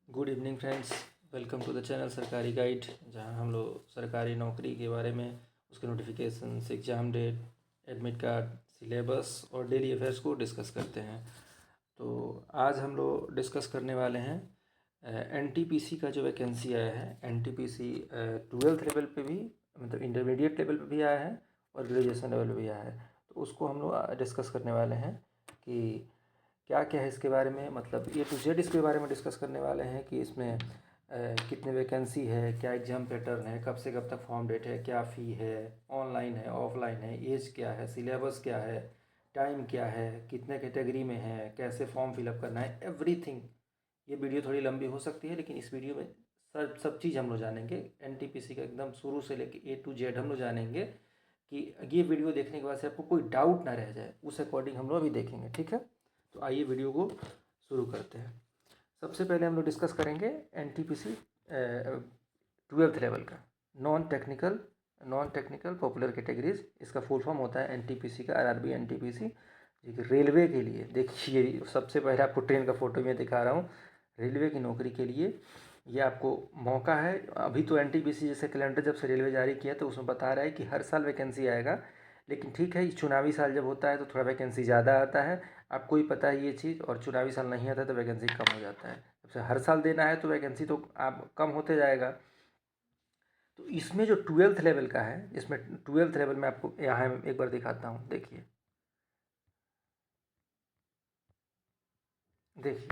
Good evening friends, welcome to the channel Sarkari guide, जहां हम लोग सरकारी नौकरी के बारे में, उसके notifications, exam date, admit card, syllabus और डेली अफेयर्स को डिस्कस करते हैं। तो आज हम लोग डिस्कस करने वाले हैं एनटीपीसी का जो वैकेंसी आया है। एनटीपीसी 12th लेवल पे भी, मतलब इंटरमीडिएट लेवल पे भी आया है और ग्रेजुएशन लेवल पे भी आया है। तो उसको हम लोग डिस्कस करने वाले हैं कि क्या क्या है इसके बारे में, मतलब A to Z इसके बारे में डिस्कस करने वाले हैं कि इसमें कितने वैकेंसी है, क्या एग्ज़ाम पैटर्न है, कब से कब तक फॉर्म डेट है, क्या फ़ी है, ऑनलाइन है, ऑफलाइन है, एज क्या है, सिलेबस क्या है, टाइम क्या है, कितने कैटेगरी में है, कैसे फॉर्म फिलअप करना है, एवरीथिंग। ये वीडियो थोड़ी लंबी हो सकती है, लेकिन इस वीडियो में सब चीज़ हम लोग जानेंगे। एनटीपीसी का एकदम शुरू से लेकर A to Z हम लोग जानेंगे कि ये वीडियो देखने के बाद से आपको कोई डाउट ना रह जाए, उस अकॉर्डिंग हम लोग अभी देखेंगे। ठीक है, तो आइए वीडियो को शुरू करते हैं। सबसे पहले हम लोग डिस्कस करेंगे एनटीपीसी 12th लेवल का नॉन टेक्निकल पॉपुलर कैटेगरीज। इसका फुल फॉर्म होता है एनटीपीसी का, आरआरबी एनटीपीसी। रेलवे के लिए देखिए, सबसे पहले आपको ट्रेन का फोटो में दिखा रहा हूँ। रेलवे की नौकरी के लिए ये आपको मौका है। अभी तो एनटीपीसी जैसे कैलेंडर जब से रेलवे जारी किया तो उसमें बता रहा है कि हर साल वैकेंसी आएगा, लेकिन ठीक है, चुनावी साल जब होता है तो थोड़ा वैकेंसी ज़्यादा आता है, आपको ही पता है ये चीज़। और चुनावी साल नहीं आता तो वैकेंसी कम हो जाता है। जब से हर साल देना है तो वैकेंसी तो आप कम होते जाएगा। तो इसमें जो 12th लेवल का है, इसमें 12th लेवल में आपको यहाँ एक बार दिखाता हूँ। देखिए देखिए,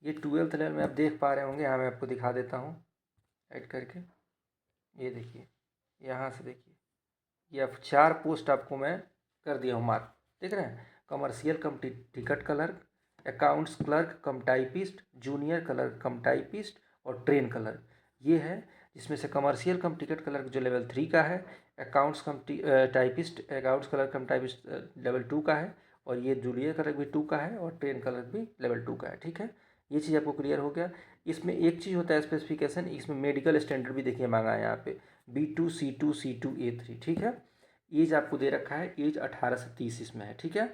ये 12th लेवल में आप देख पा रहे होंगे। यहाँ मैं आपको दिखा देता हूँ ऐड करके। ये देखिए, यहाँ से देखिए, ये अब 4 पोस्ट आपको मैं कर दिया हूँ मार्क। देख रहे हैं, कमर्शियल कम टिकट क्लर्क, अकाउंट्स क्लर्क कम टाइपिस्ट, जूनियर क्लर्क कम टाइपिस्ट और ट्रेन क्लर्क। ये है, जिसमें से कमर्शियल कम टिकट क्लर्क जो लेवल 3 का है, अकाउंट्स कम टाइपिस्ट, अकाउंट्स क्लर्क कम टाइपिस्ट लेवल 2 का है, और ये जूनियर क्लर्क भी 2 का है और ट्रेन क्लर्क भी लेवल 2 का है। ठीक है, ये चीज़ आपको क्लियर हो गया। इसमें एक चीज़ होता है स्पेसिफिकेशन, इसमें मेडिकल स्टैंडर्ड भी देखिए मांगा है यहाँ पे, B2 C2 C2 A3। ठीक है, एज आपको दे रखा है, एज 18 से 30 इसमें है। ठीक है,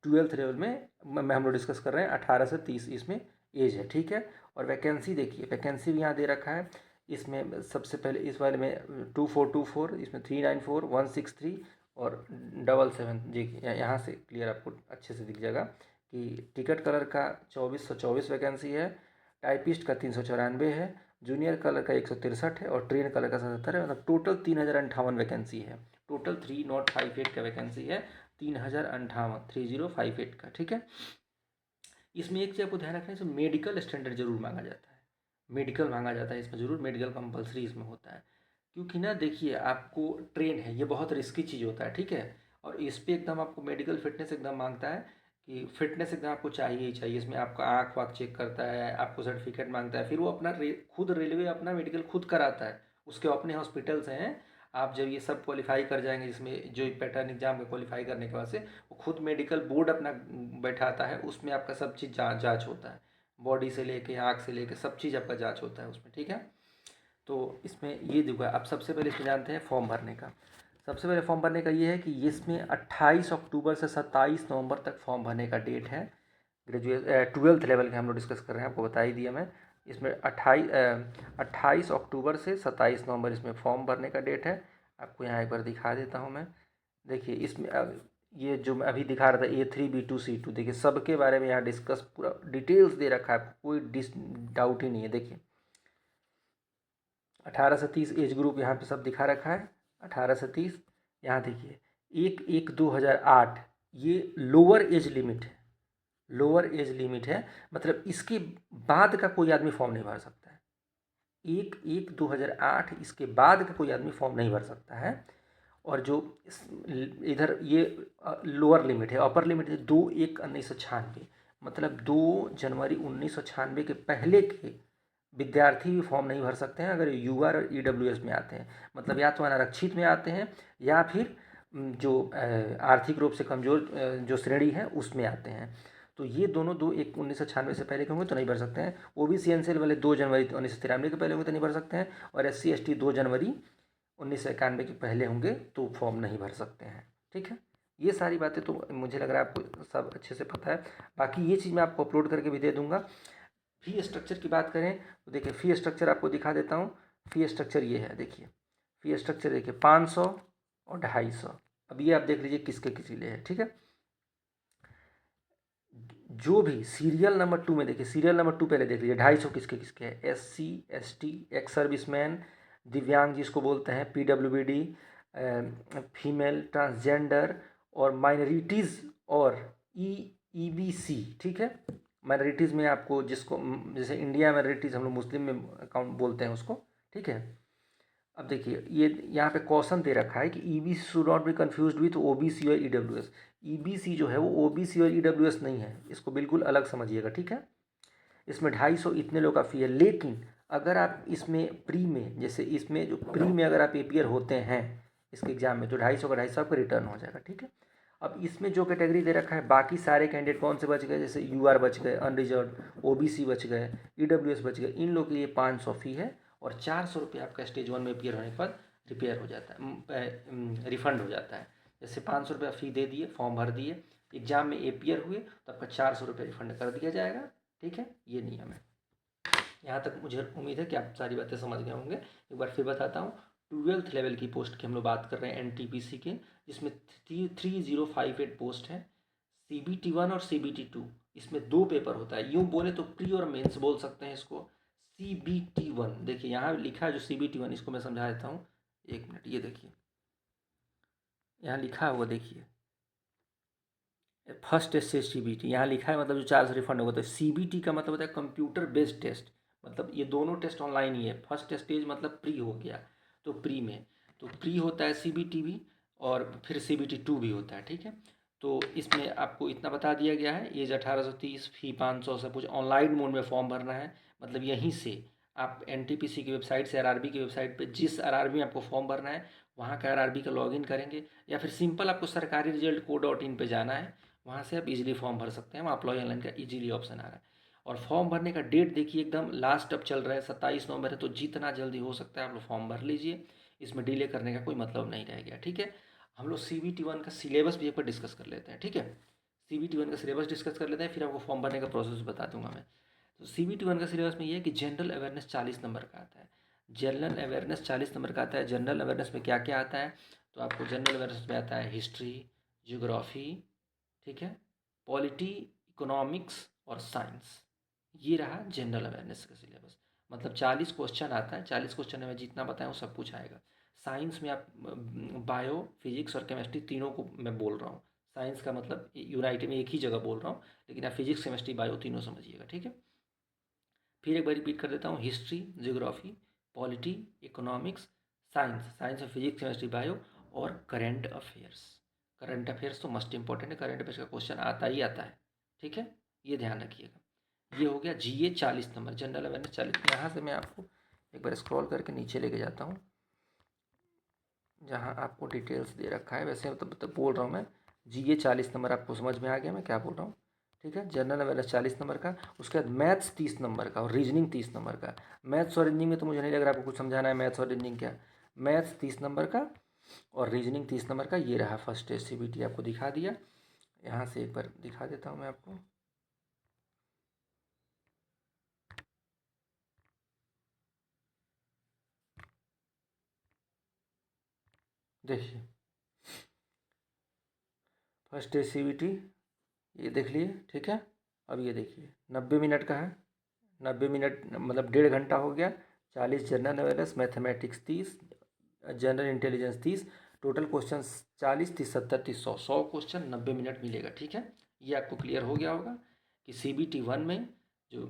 12th लेवल में हम लोग डिस्कस कर रहे हैं, 18 से 30 इसमें एज है। ठीक है, और वैकेंसी देखिए, वैकेंसी भी यहाँ दे रखा है। इसमें सबसे पहले इस वाले में 2424, इसमें 394, 163 और 77। जी, यहाँ से क्लियर आपको अच्छे से दिख जाएगा कि टिकट कलर का 2424 वैकेंसी है, टाइपिस्ट का 394 है, जूनियर कलर का 163 है और ट्रेन कलर का 77 है। मतलब टोटल 3058 वैकेंसी है। टोटल 3058 का वैकेंसी है, 3058, 3058 का। ठीक है, इसमें एक चीज़ आपको ध्यान रखना है, इसमें मेडिकल स्टैंडर्ड जरूर मांगा जाता है। मेडिकल मांगा जाता है इसमें जरूर, मेडिकल कंपलसरी इसमें होता है। क्योंकि ना देखिए, आपको ट्रेन है, ये बहुत रिस्की चीज़ होता है। ठीक है, और इस पर एकदम आपको मेडिकल फिटनेस एकदम मांगता है कि फिटनेस एकदम आपको चाहिए ही चाहिए। इसमें आपका आँख वाँख चेक करता है, आपको सर्टिफिकेट मांगता है, फिर वो अपना खुद रेलवे अपना मेडिकल खुद कराता है। उसके अपने हॉस्पिटल्स हैं। आप जब ये सब क्वालिफाई कर जाएंगे, जिसमें जो पैटर्न एग्जाम का क्वालिफाई करने के बाद से वो खुद मेडिकल बोर्ड अपना बैठाता है, उसमें आपका सब चीज़ जाँच होता है। बॉडी से लेके, आँख से लेके सब चीज़ आपका जाँच होता है उसमें। ठीक है, तो इसमें ये देखो, अब सबसे पहले इसमें जानते हैं फॉर्म भरने का। सबसे पहले फॉर्म भरने का ये है कि इसमें 28 अक्टूबर से 27 नवंबर तक फॉर्म भरने का डेट है। 12th लेवल के हम लोग डिस्कस कर रहे हैं, आपको बता ही दिया मैं। इसमें 28 अक्टूबर से 27 नवंबर इसमें फॉर्म भरने का डेट है। आपको यहाँ एक बार दिखा देता हूँ मैं। देखिए, इसमें ये जो मैं अभी दिखा रहा था A3 B2 C2, देखिए सबके बारे में यहाँ डिस्कस पूरा डिटेल्स दे रखा है, कोई डाउट ही नहीं है। देखिए, 18 से 30 एज ग्रुप यहाँ पे सब दिखा रखा है। 18 से 30, यहाँ देखिए 1/1/2008, ये लोअर एज लिमिट है। लोअर एज लिमिट है, मतलब इसके बाद का कोई आदमी फॉर्म नहीं भर सकता है। 1/1/2008, इसके बाद का कोई आदमी फॉर्म नहीं भर सकता है। और जो इधर ये लोअर लिमिट है, अपर लिमिट है 2/1/1996, मतलब 2 जनवरी 1996 के पहले के विद्यार्थी भी फॉर्म नहीं भर सकते हैं अगर UR और EWS में आते हैं। मतलब या तो अनारक्षित में आते हैं, या फिर जो आर्थिक रूप से कमज़ोर जो श्रेणी है उसमें आते हैं। तो ये दोनों 2/1/1996 से पहले के होंगे तो नहीं भर सकते हैं। OBC NCL वाले 2 जनवरी 1993 के पहले होंगे तो नहीं भर सकते हैं, और SC ST 2 जनवरी 1991 के पहले होंगे तो फॉर्म नहीं भर सकते हैं। ठीक है, ये सारी बातें तो मुझे लग रहा है आपको सब अच्छे से पता है। बाकी ये चीज़ मैं आपको अपलोड करके भी दे दूँगा। फ़ी स्ट्रक्चर की बात करें तो देखिए फ़ी स्ट्रक्चर आपको दिखा देता हूँ। फ़ी स्ट्रक्चर ये है, देखिए फ़ी स्ट्रक्चर देखिए 500 और 250। अब ये आप देख लीजिए किसके किस लिए है, ठीक है। जो भी सीरियल नंबर 2 में देखिए, सीरियल नंबर 2 पहले देख लीजिए 250 किसके किसके है, SC ST, एक्स सर्विसमैन, दिव्यांग जिसको बोलते हैं, PWD, फीमेल, ट्रांसजेंडर और माइनॉरिटीज़ और EBC, ठीक है। माइनॉरिटीज़ में आपको जिसको जैसे इंडिया माइनॉरिटीज़ हम लोग मुस्लिम में अकाउंट बोलते हैं उसको, ठीक है। अब देखिए ये यहाँ पे क्वेश्चन दे रखा है कि EBC should not be confused with OBC और EWS। EBC जो है वो OBC और EWS नहीं है, इसको बिल्कुल अलग समझिएगा, ठीक है। इसमें 250 इतने लोग का फ़ी है। लेकिन अगर आप इसमें प्री में, जैसे इसमें जो प्री में अगर आप अपीयर होते हैं इसके एग्जाम में, तो 250 का 250 आपका रिटर्न हो जाएगा, ठीक है। अब इसमें जो कैटेगरी दे रखा है, बाकी सारे कैंडिडेट कौन से बच गए, जैसे UR बच गए, अनरिजर्व, OBC बच गए, EWS बच गए, इन लोग के लिए 500 फ़ी है और 400 रुपये आपका स्टेज 1 में अपीयर होने के बाद रिपेयर हो जाता है, रिफंड हो जाता है। जैसे 500 रुपया फ़ी दे दिए, फॉर्म भर दिए, एग्जाम में अपीयर हुए तो आपका 400 रुपये रिफंड कर दिया जाएगा, ठीक है। ये नियम है। यहाँ तक मुझे उम्मीद है कि आप सारी बातें समझ गए होंगे। एक बार फिर बताता हूँ, 12th लेवल की पोस्ट की हम लोग बात कर रहे हैं NTPC के, जिसमें 3058 पोस्ट है। CBT1 और CBT2, इसमें 2 पेपर होता है। यूँ बोले तो प्री और मेंस बोल सकते हैं इसको। CBT1 देखिए यहाँ लिखा है, जो CBT1 इसको मैं समझा देता हूँ, 1 मिनट, ये देखिए यहाँ लिखा हुआ, देखिए फर्स्ट टेस्ट से CBT यहाँ लिखा है, मतलब जो 400 रिफंड होगा। तो CBT का मतलब होता है कंप्यूटर बेस्ड टेस्ट, मतलब ये दोनों टेस्ट ऑनलाइन ही है। फर्स्ट स्टेज मतलब प्री हो गया, तो प्री में तो प्री होता है CBT भी, और फिर CBT2 भी होता है, ठीक है। तो इसमें आपको इतना बता दिया गया है, एज 1830, फ़ी 500, सब कुछ ऑनलाइन मोड में फॉर्म भरना है। मतलब यहीं से आप NTPC की वेबसाइट से, RRB की वेबसाइट पे, जिस RRB में आपको फॉर्म भरना है वहाँ का RRB का लॉगिन करेंगे, या फिर सिंपल आपको सरकारी रिजल्ट co.in पे जाना है, वहाँ से आप इजीली फॉर्म भर सकते हैं। वहाँ अप्लाई ऑनलाइन का इजीली ऑप्शन आ रहा है। और फॉर्म भरने का डेट देखिए एकदम लास्ट अब चल रहा है, 27 नवंबर है। तो जितना जल्दी हो सकता है आप लोग फॉर्म भर लीजिए, इसमें डिले करने का कोई मतलब नहीं रह गया, ठीक है। हम लोग CBT1 का सिलेबस भी एक बार डिस्कस कर लेते हैं, ठीक है। CBT1 का सिलेबस डिस्कस कर लेते हैं, फिर आपको फॉर्म भरने का प्रोसेस बता दूंगा मैं। तो CBT1 का सिलेबस में ये है कि जनरल अवेयरनेस 40 नंबर का आता है। जनरल अवेयरनेस 40 नंबर का आता है। जनरल अवेयरनेस में क्या क्या आता है, तो आपको जनरल अवेयरनेस में आता है हिस्ट्री, ज्योग्राफी, ठीक है, पॉलिटी, इकोनॉमिक्स और साइंस। ये रहा जनरल अवेयरनेस का सिलेबस। मतलब 40 क्वेश्चन आता है, 40 क्वेश्चन में जितना बताएं वो सब कुछ आएगा। साइंस में आप बायो, फिजिक्स और केमिस्ट्री तीनों को मैं बोल रहा हूँ। साइंस का मतलब यूनाइटेड में एक ही जगह बोल रहा हूँ, लेकिन आप फिजिक्स, केमिस्ट्री, बायो तीनों समझिएगा, ठीक है। फिर एक बार रिपीट कर देता हूँ, history, geography, polity, economics, science, science में फिजिक्स, केमिस्ट्री, बायो और करंट अफेयर्स। करंट अफेयर्स तो मस्ट इंपॉर्टेंट है, करंट अफेयर्स का क्वेश्चन आता ही आता है, ठीक है, ये ध्यान रखिएगा। ये हो गया GA 40 नंबर, जनरल अवेयरनेस 40। यहाँ से मैं आपको एक बार स्क्रॉल करके नीचे लेके जाता हूँ, जहाँ आपको डिटेल्स दे रखा है। वैसे मतलब बोल रहा हूँ मैं, GA 40 नंबर आपको समझ में आ गया मैं क्या बोल रहा हूँ, ठीक है। जनरल अवेयरनेस 40 नंबर का, उसके बाद मैथ्स 30 नंबर का और रीजनिंग 30 नंबर का। मैथ्स और रीजनिंग में तो मुझे नहीं लग रहा आपको कुछ समझाना है। मैथ्स और रीजनिंग क्या, मैथ्स 30 नंबर का और रीजनिंग 30 नंबर का। ये रहा फर्स्ट टेस्ट, CBT आपको दिखा दिया। यहाँ से एक बार दिखा देता हूँ मैं आपको, देखिए फर्स्ट टेस्ट CBT ये देख लिए, ठीक है। अब ये देखिए 90 मिनट का है, 90 मिनट मतलब 1.5 घंटा हो गया। 40 general awareness, mathematics 30, general intelligence 30, total question 40, 30, 70, 30, 100 question 90 minute मिलेगा, ठीक है। ये आपको क्लियर हो गया होगा कि CBT1 में जो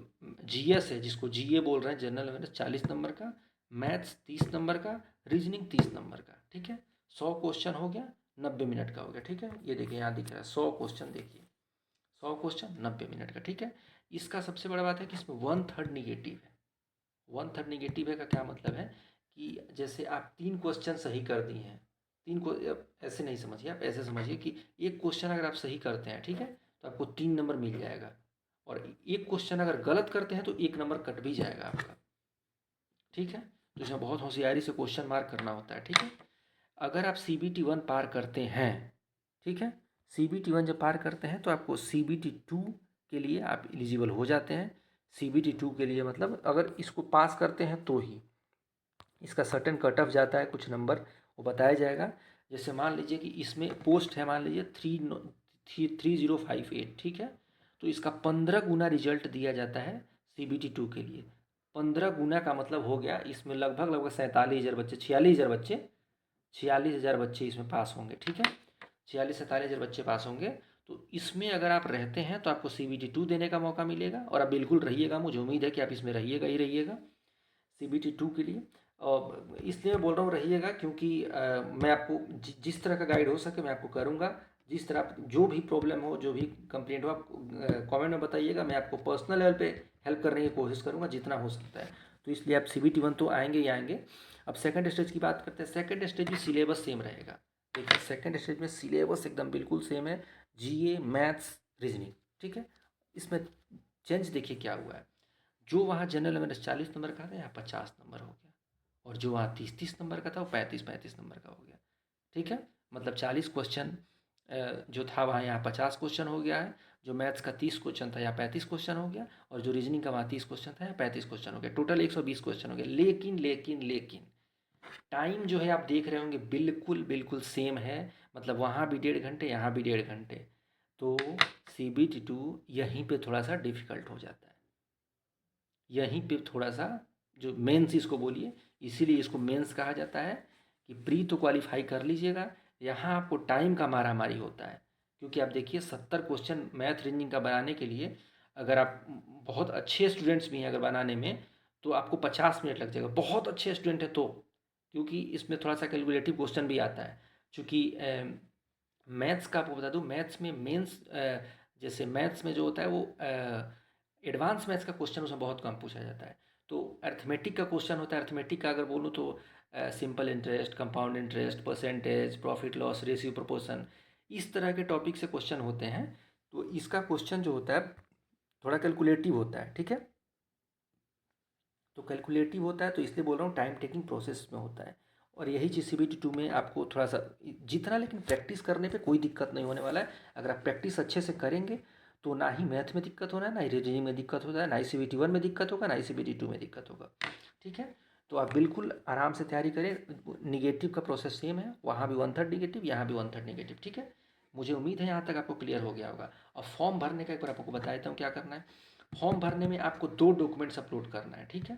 GS है, जिसको GA बोल रहे हैं, जनरल अवेयरनेस 40 नंबर का, मैथ्स 30 नंबर का, रीजनिंग 30 नंबर का, ठीक है। 100 क्वेश्चन हो गया, 90 मिनट का हो गया, ठीक है। ये देखिए यहाँ दिख रहा है 100 क्वेश्चन, देखिए 100 क्वेश्चन 90 मिनट का, ठीक है। इसका सबसे बड़ा बात है कि इसमें 1/3 निगेटिव है। 1/3 निगेटिव है का क्या मतलब है कि जैसे आप 3 क्वेश्चन सही कर दिए हैं, 3 को ऐसे नहीं समझिए, आप ऐसे समझिए कि एक क्वेश्चन अगर आप सही करते हैं, ठीक है, तो आपको 3 नंबर मिल जाएगा। और एक क्वेश्चन अगर गलत करते हैं तो 1 नंबर कट भी जाएगा आपका, ठीक है। तो इसमें बहुत होशियारी से क्वेश्चन मार्क करना होता है, ठीक है। अगर आप CBT1 पार करते हैं, ठीक है, CBT 1 जब पार करते हैं तो आपको CBT 2 के लिए आप एलिजिबल हो जाते हैं। CBT 2 के लिए मतलब अगर इसको पास करते हैं तो ही इसका सर्टेन कट ऑफ जाता है, कुछ नंबर वो बताया जाएगा। जैसे मान लीजिए कि इसमें पोस्ट है, मान लीजिए 3058, ठीक है। तो इसका 15 गुना रिजल्ट दिया जाता है CBT 2 के लिए। 15 गुना का मतलब हो गया इसमें लगभग लगभग 47,000 बच्चे, 46,000 बच्चे इसमें पास होंगे, ठीक है। 46-47,000 बच्चे पास होंगे। तो इसमें अगर आप रहते हैं तो आपको CBT 2 देने का मौका मिलेगा, और आप बिल्कुल रहिएगा, मुझे उम्मीद है कि आप इसमें रहिएगा ही रहिएगा CBT 2 के लिए। और इसलिए मैं बोल रहा हूँ रहिएगा क्योंकि मैं आपको जिस तरह का गाइड हो सके मैं आपको करूँगा। जिस तरह जो भी प्रॉब्लम हो, जो भी कंप्लेंट हो, आप कमेंट में बताइएगा। मैं आपको पर्सनल लेवल पे हेल्प करने की कोशिश करूँगा जितना हो सकता है। तो इसलिए आप CBT 1 तो आएंगे ही आएंगे। अब सेकंड स्टेज की बात करते हैं। सेकंड स्टेज में सिलेबस सेम रहेगा। देखिए सेकंड स्टेज में सिलेबस एकदम बिल्कुल सेम है, GA, मैथ्स, रीजनिंग, ठीक है। इसमें चेंज देखिए क्या हुआ है। जो वहाँ जनरल अवेयरनेस 40 नंबर का था, यहाँ 50 नंबर हो गया, और जो वहाँ 30-30 नंबर का था वो 35-35 नंबर का हो गया, ठीक है। मतलब 40 क्वेश्चन जो था वहाँ यहाँ 50 क्वेश्चन हो गया है। जो मैथ्स का 30 क्वेश्चन था यहाँ 35 क्वेश्चन हो गया, और जो रीजनिंग का वहाँ 30 क्वेश्चन था यहाँ 35 क्वेश्चन हो गया। टोटल 120 क्वेश्चन हो गया। लेकिन टाइम जो है आप देख रहे होंगे बिल्कुल बिल्कुल सेम है। मतलब वहाँ भी 1.5 घंटे, यहाँ भी 1.5 घंटे। तो CBT 2 यहीं पे थोड़ा सा डिफ़िकल्ट हो जाता है। यहीं पे थोड़ा सा जो मेंस इसको बोलिए, इसीलिए इसको मेंस कहा जाता है कि प्री तो क्वालिफाई कर लीजिएगा। यहाँ आपको टाइम का मारामारी होता है, क्योंकि आप देखिए 70 क्वेश्चन मैथ रीजनिंग का बनाने के लिए अगर आप बहुत अच्छे स्टूडेंट्स भी हैं अगर बनाने में, तो आपको 50 मिनट लग जाएगा, बहुत अच्छे स्टूडेंट है तो। क्योंकि इसमें थोड़ा सा कैलकुलेटिव क्वेश्चन भी आता है। चूँकि मैथ्स का आपको बता दूँ, मैथ्स में मेंस जैसे मैथ्स में जो होता है वो एडवांस मैथ्स का क्वेश्चन उसमें बहुत कम पूछा जाता है। तो अर्थमेटिक का क्वेश्चन होता है। अर्थमेटिक का अगर बोलूँ तो simple interest, compound interest, percentage, profit loss ratio, proportion, इस तरह के टॉपिक से क्वेश्चन होते हैं। तो इसका क्वेश्चन जो होता है थोड़ा कैलकुलेटिव होता है, ठीक है। तो कैलकुलेटिव होता है, तो इसलिए बोल रहा हूँ टाइम टेकिंग प्रोसेस में होता है। और यही चीज़ CBT 2 में आपको थोड़ा सा जितना, लेकिन प्रैक्टिस करने पे कोई दिक्कत नहीं होने वाला है। अगर आप प्रैक्टिस अच्छे से करेंगे तो ना ही मैथ में दिक्कत होना है, ना ही रीजनिंग में दिक्कत होता है, ना ही CBT 1 में दिक्कत होगा, ना ही CBT 2 में दिक्कत होगा, ठीक है। तो आप बिल्कुल आराम से तैयारी करें। निगेटिव का प्रोसेस सेम है, वहाँ भी 1/3 निगेटिव, यहाँ भी 1/3 निगेटिव, ठीक है। मुझे उम्मीद है यहाँ तक आपको क्लियर हो गया होगा। और फॉर्म भरने का एक बार आपको बता देता हूँ क्या करना है। फॉर्म भरने में आपको 2 डॉक्यूमेंट्स अपलोड करना है, ठीक है।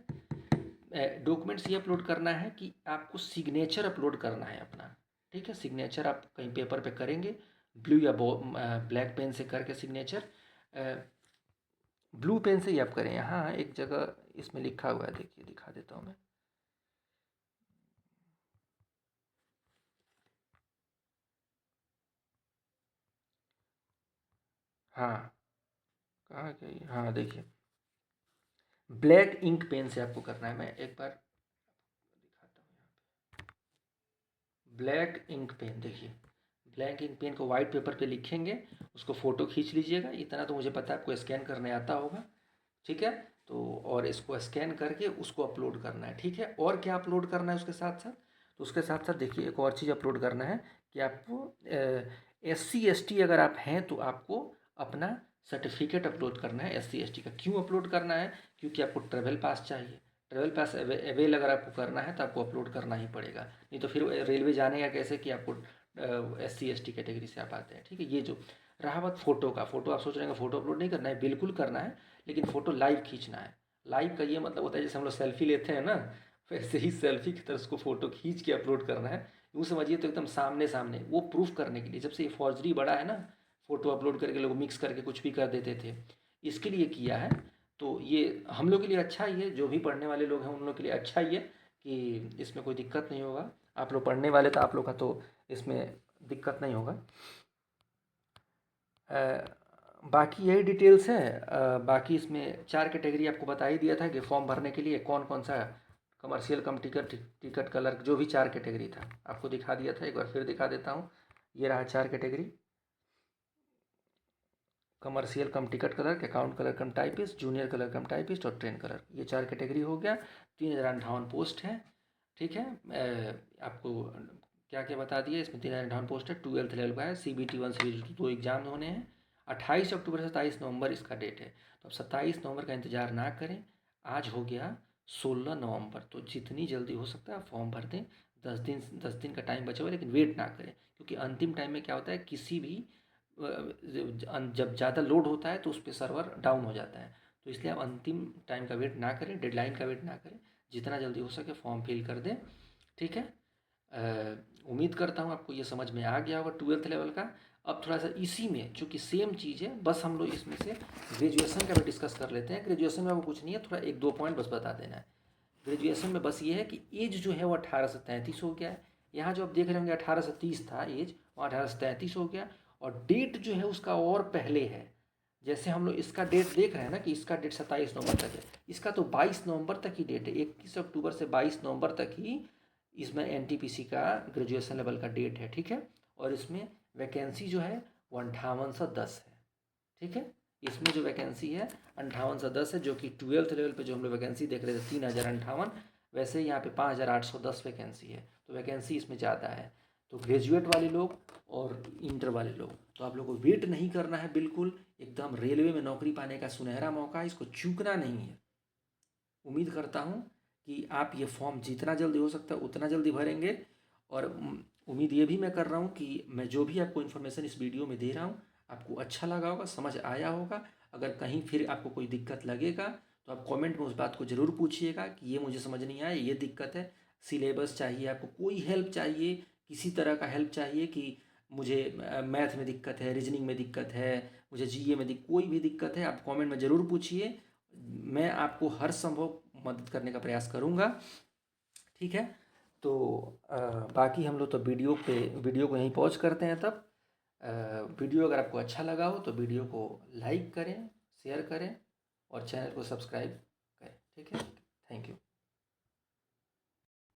डॉक्यूमेंट्स ये अपलोड करना है कि आपको सिग्नेचर अपलोड करना है अपना, ठीक है। सिग्नेचर आप कहीं पेपर पे करेंगे, ब्लू या ब्लैक पेन से करके सिग्नेचर, ब्लू पेन से ही आप करें। यहाँ एक जगह इसमें लिखा हुआ है, देखिए दिखा देता हूँ मैं। हाँ, कहाँ गई, हाँ देखिए, ब्लैक इंक पेन से आपको करना है। मैं एक बार दिखाता हूँ यहाँ पे। ब्लैक इंक पेन, देखिए ब्लैक इंक पेन को वाइट पेपर पे लिखेंगे, उसको फ़ोटो खींच लीजिएगा। इतना तो मुझे पता है आपको स्कैन करने आता होगा, ठीक है। तो और इसको स्कैन करके उसको अपलोड करना है, ठीक है। और क्या अपलोड करना है उसके साथ साथ, तो उसके साथ साथ देखिए एक और चीज़ अपलोड करना है कि आपको SC ST अगर आप हैं तो आपको अपना सर्टिफिकेट अपलोड करना है SC ST का। क्यों अपलोड करना है? क्योंकि आपको ट्रेवल पास चाहिए। ट्रेवल पास अवेल अगर आपको करना है तो आपको अपलोड करना ही पड़ेगा, नहीं तो फिर रेलवे जानेगा कैसे कि आपको SC ST कैटेगरी से आप आते हैं, ठीक है। ये जो रहा बात फ़ोटो का, फ़ोटो आप सोच रहे हैं फ़ोटो अपलोड नहीं करना है, बिल्कुल करना है, लेकिन फ़ोटो लाइव खींचना है। लाइव का ये मतलब होता है जैसे हम लोग सेल्फी लेते हैं ना, वैसे ही सेल्फी की तरह उसको फ़ोटो खींच के अपलोड करना है। यूँ समझिए तो एकदम सामने सामने, वो प्रूफ करने के लिए। जब से ये फॉर्जरी बढ़ा है ना, फ़ोटो अपलोड करके लोग मिक्स करके कुछ भी कर देते थे, इसके लिए किया है। तो ये हम लोग के लिए अच्छा ही है, जो भी पढ़ने वाले लोग हैं उन लोग के लिए अच्छा ही है कि इसमें कोई दिक्कत नहीं होगा। आप लोग पढ़ने वाले तो आप लोग का तो इसमें दिक्कत नहीं होगा। बाकी यही डिटेल्स है। बाकी इसमें 4 कैटेगरी आपको बता ही दिया था कि फॉर्म भरने के लिए कौन कौन सा कमर्शियल कम टिकट, टिकट कलर, जो भी 4 कैटेगरी था आपको दिखा दिया था। एक बार फिर दिखा देता हूँ। ये रहा 4 कैटेगरी, कमर्शियल कम टिकट कलर, अकाउंट कलर कम टाइपिस्ट, जूनियर कलर कम टाइपिस्ट और ट्रेन कलर। ये 4 कैटेगरी हो गया। 3058 पोस्ट है, ठीक है। आपको क्या क्या बता दिया इसमें। 358 पोस्ट है, 12th लेवल का है, CBT 1 CBT 2 एग्जाम होने हैं। 28 अक्टूबर से 27 नवंबर इसका डेट है। तो अब 27 नवंबर का इंतज़ार ना करें। आज हो गया 16 नवंबर, तो जितनी जल्दी हो सकता है फॉर्म भर दें। 10 दिन का टाइम बचा हुआ है, लेकिन वेट ना करें, क्योंकि अंतिम टाइम में क्या होता है, किसी भी जब ज़्यादा लोड होता है तो उस पर सर्वर डाउन हो जाता है। तो इसलिए आप अंतिम टाइम का वेट ना करें, डेडलाइन का वेट ना करें, जितना जल्दी हो सके फॉर्म फिल कर दें। ठीक है। उम्मीद करता हूँ आपको ये समझ में आ गया होगा 12th लेवल का। अब थोड़ा सा इसी में चूँकि सेम चीज़ है, बस हम लोग इसमें से ग्रेजुएशन का भी डिस्कस कर लेते हैं। ग्रेजुएशन में वो कुछ नहीं है, थोड़ा 1-2 पॉइंट बस बता देना है। ग्रेजुएशन में बस ये है कि एज जो है वो 18 से 33 हो गया है। यहाँ जो आप देख रहे होंगे 18 से 30 था एज, वो 18 से 33 हो गया। और डेट जो है उसका और पहले है। जैसे हम लोग इसका डेट देख रहे हैं ना कि इसका डेट 27 नवंबर तक है, इसका तो 22 नवंबर तक ही डेट है। 21 अक्टूबर से 22 नवंबर तक ही इसमें NTPC का ग्रेजुएशन लेवल का डेट है। ठीक है। और इसमें वैकेंसी जो है वो 5810 है। ठीक है। इसमें जो वैकेंसी है 5810 है, जो कि 12th लेवल पे जो हम लोग वैकेंसी देख रहे थे 3058, वैसे यहाँ पे 5810 वैकेंसी है। तो वैकेंसी इसमें ज़्यादा है। तो ग्रेजुएट वाले लोग और इंटर वाले लोग, तो आप लोग को वेट नहीं करना है बिल्कुल। एकदम रेलवे में नौकरी पाने का सुनहरा मौका है, इसको चूकना नहीं है। उम्मीद करता हूँ कि आप ये फॉर्म जितना जल्दी हो सकता है उतना जल्दी भरेंगे। और उम्मीद ये भी मैं कर रहा हूँ कि मैं जो भी आपको इन्फॉर्मेशन इस वीडियो में दे रहा हूँ आपको अच्छा लगा होगा, समझ आया होगा। अगर कहीं फिर आपको कोई दिक्कत लगेगा तो आप कमेंट में उस बात को ज़रूर पूछिएगा कि ये मुझे समझ नहीं आया, ये दिक्कत है। सिलेबस चाहिए आपको, कोई हेल्प चाहिए, किसी तरह का हेल्प चाहिए कि मुझे मैथ में दिक्कत है, रीजनिंग में दिक्कत है, मुझे GA में कोई भी दिक्कत है, आप कमेंट में ज़रूर पूछिए। मैं आपको हर संभव मदद करने का प्रयास करूँगा। ठीक है। तो बाकी हम लोग तो वीडियो को यहीं पॉज करते हैं तब। वीडियो अगर आपको अच्छा लगा हो तो वीडियो को लाइक करें, शेयर करें और चैनल को सब्सक्राइब करें। ठीक है।